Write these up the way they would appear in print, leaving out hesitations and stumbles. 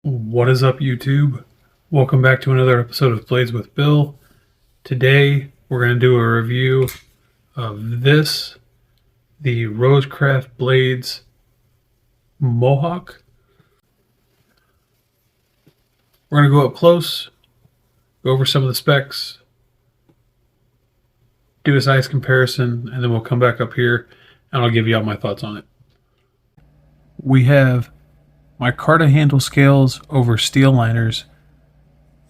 What is up, YouTube? Welcome back to another episode of Blades with Bill. Today we're going to do a review of the Rosecraft Blades Mohok. We're going to go up close, go over some of the specs, do a size comparison, and then we'll come back up here and I'll give you all my thoughts on it. We have micarta handle scales over steel liners,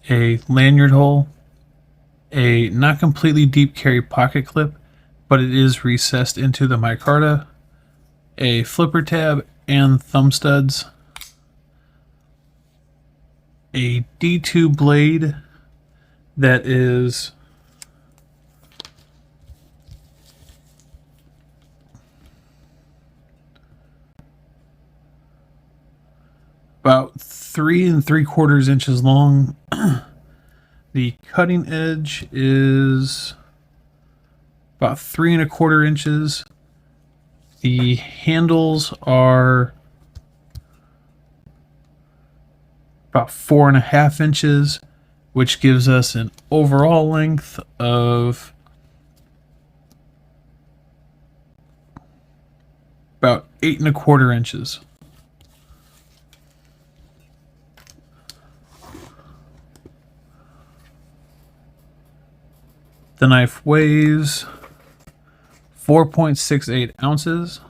a lanyard hole, a not completely deep carry pocket clip, but it is recessed into the micarta, a flipper tab and thumb studs, a D2 blade that is about 3 3/4 inches long. The cutting edge is about 3 1/4 inches. The handles are about 4 1/2 inches, which gives us an overall length of about 8 1/4 inches. The knife weighs 4.68 ounces.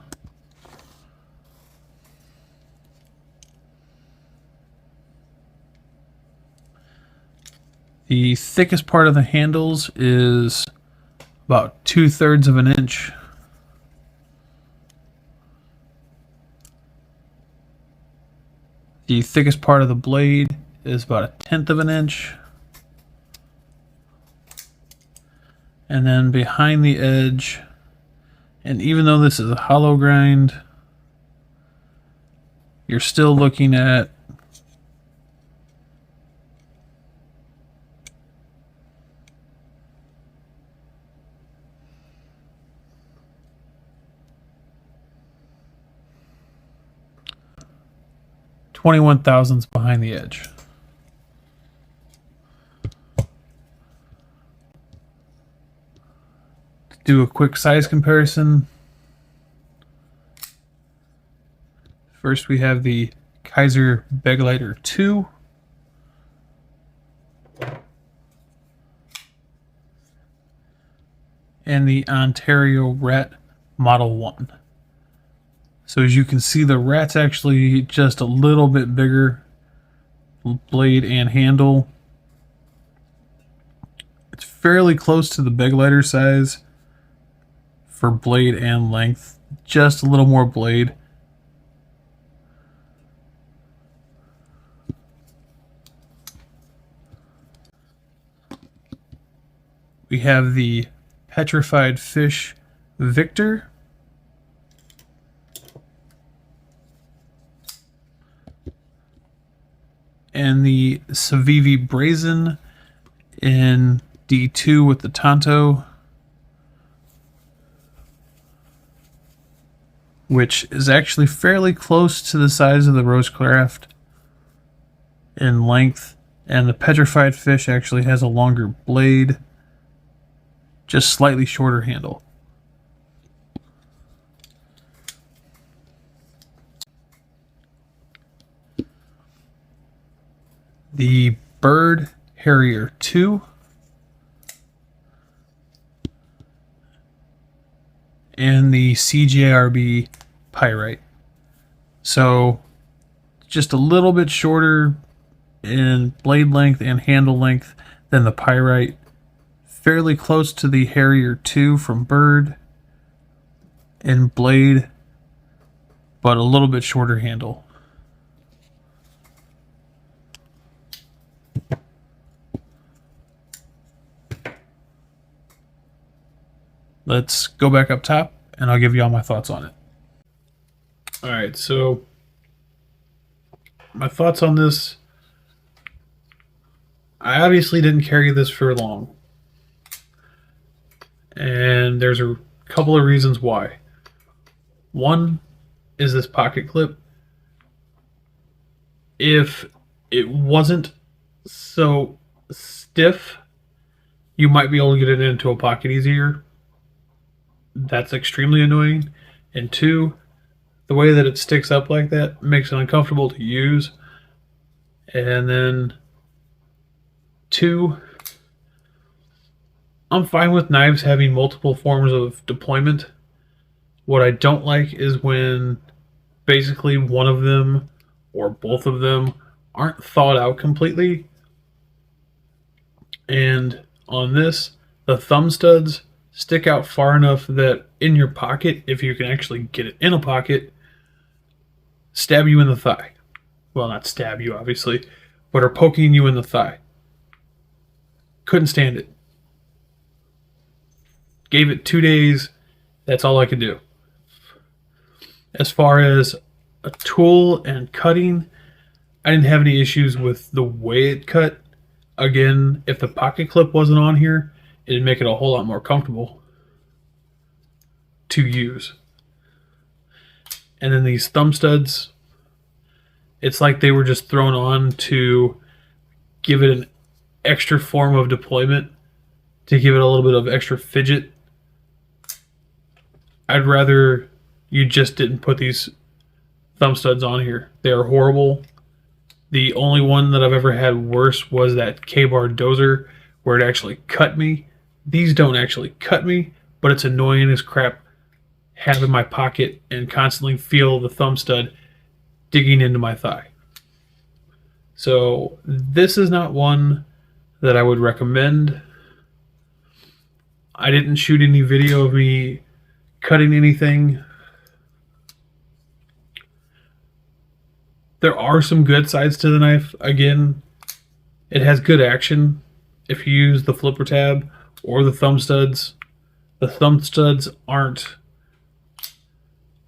The thickest part of the handles is about 2/3 of an inch. The thickest part of the blade is about 1/10 of an inch. And then behind the edge, and even though this is a hollow grind, you're still looking at .21 thousandths behind the edge. Do a quick size comparison. First we have the Kaiser Begleiter 2. And the Ontario Rat Model 1. So as you can see, the Rat's actually just a little bit bigger, blade and handle. It's fairly close to the Begleiter size for blade and length, just a little more blade. We have the Petrified Fish Victor. And the Civivi Brazen in D2 with the Tonto, which is actually fairly close to the size of the Rosecraft in length. And the Petrified Fish actually has a longer blade, just slightly shorter handle. The Bird Harrier 2. And the CJRB Pyrite. So just a little bit shorter in blade length and handle length than the Pyrite. Fairly close to the Harrier 2 from Bird in blade, but a little bit shorter handle. Let's go back up top and I'll give you all my thoughts on it. Alright, so my thoughts on this. I obviously didn't carry this for long. And there's a couple of reasons why. One is this pocket clip. If it wasn't so stiff. You might be able to get it into a pocket easier. That's extremely annoying. And two, the way that it sticks up like that makes it uncomfortable to use. And then two, I'm fine with knives having multiple forms of deployment. What I don't like is when basically one of them or both of them aren't thawed out completely. And on this, the thumb studs stick out far enough that in your pocket, if you can actually get it in a pocket, stab you in the thigh. Well, not stab you, obviously, but are poking you in the thigh. Couldn't stand it. Gave it 2 days. That's all I could do. As far as a tool and cutting, I didn't have any issues with the way it cut. Again, if the pocket clip wasn't on here, it'd make it a whole lot more comfortable to use. And then these thumb studs, it's like they were just thrown on to give it an extra form of deployment, to give it a little bit of extra fidget. I'd rather you just didn't put these thumb studs on here. They are horrible. The only one that I've ever had worse was that K-bar dozer where it actually cut me. These don't actually cut me, but it's annoying as crap have in my pocket and constantly feel the thumb stud digging into my thigh. So this is not one that I would recommend. I didn't shoot any video of me cutting anything. There are some good sides to the knife. Again, it has good action if you use the flipper tab or the thumb studs. The thumb studs aren't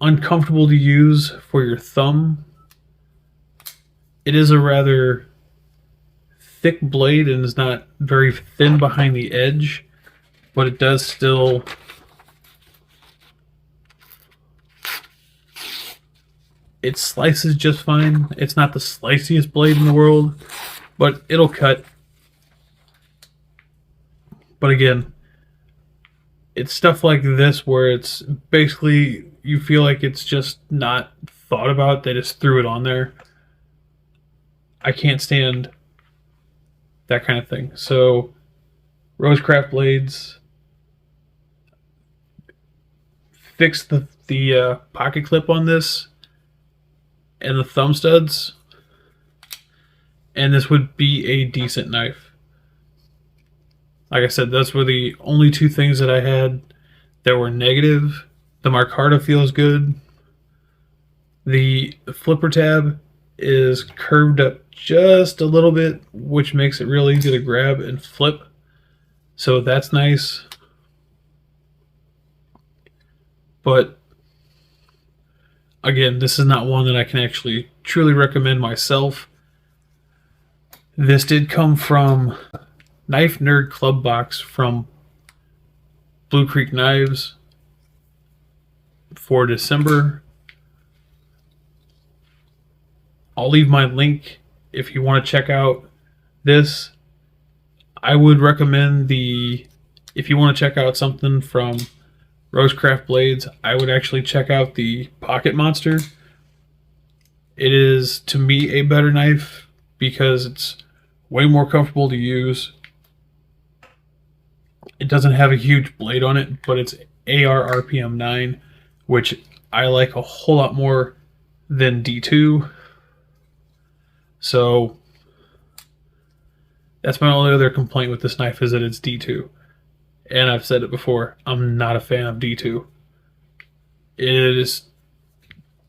uncomfortable to use for your thumb. It is a rather thick blade and is not very thin behind the edge, but it does still it slices just fine. It's not the sliciest blade in the world, but it'll cut. But again, it's stuff like this where it's basically you feel like it's just not thought about. They just threw it on there. I can't stand that kind of thing. So Rosecraft Blades fixed the pocket clip on this and the thumb studs, and this would be a decent knife. Like I said, those were the only two things that I had that were negative. The micarta feels good. The flipper tab is curved up just a little bit, which makes it real easy to grab and flip. So that's nice. But again, this is not one that I can actually truly recommend myself. This did come from Knife Nerd Club Box from Blue Creek Knives for December. I'll leave my link if you want to check out this. I would recommend if you want to check out something from Rosecraft Blades, I would actually check out the Pocket Monster. It is, to me, a better knife because it's way more comfortable to use. It doesn't have a huge blade on it, but it's AR RPM 9, which I like a whole lot more than D2. So that's my only other complaint with this knife, is that it's D2. And I've said it before, I'm not a fan of D2. It is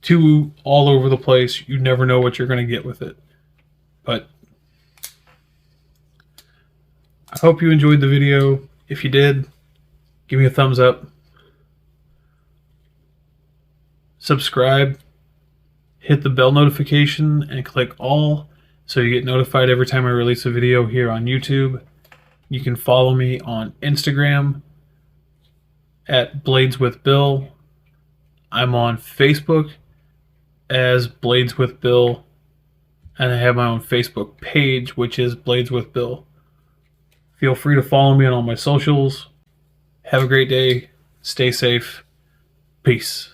too all over the place. You never know what you're going to get with it. But I hope you enjoyed the video. If you did, give me a thumbs up. Subscribe. Hit the bell notification and click all so you get notified every time I release a video here on YouTube. You can follow me on Instagram at Bladeswithbill. I'm on Facebook as Bladeswithbill, and I have my own Facebook page, which is Blades with Bill. Feel free to follow me on all my socials. Have a great day. Stay safe. Peace.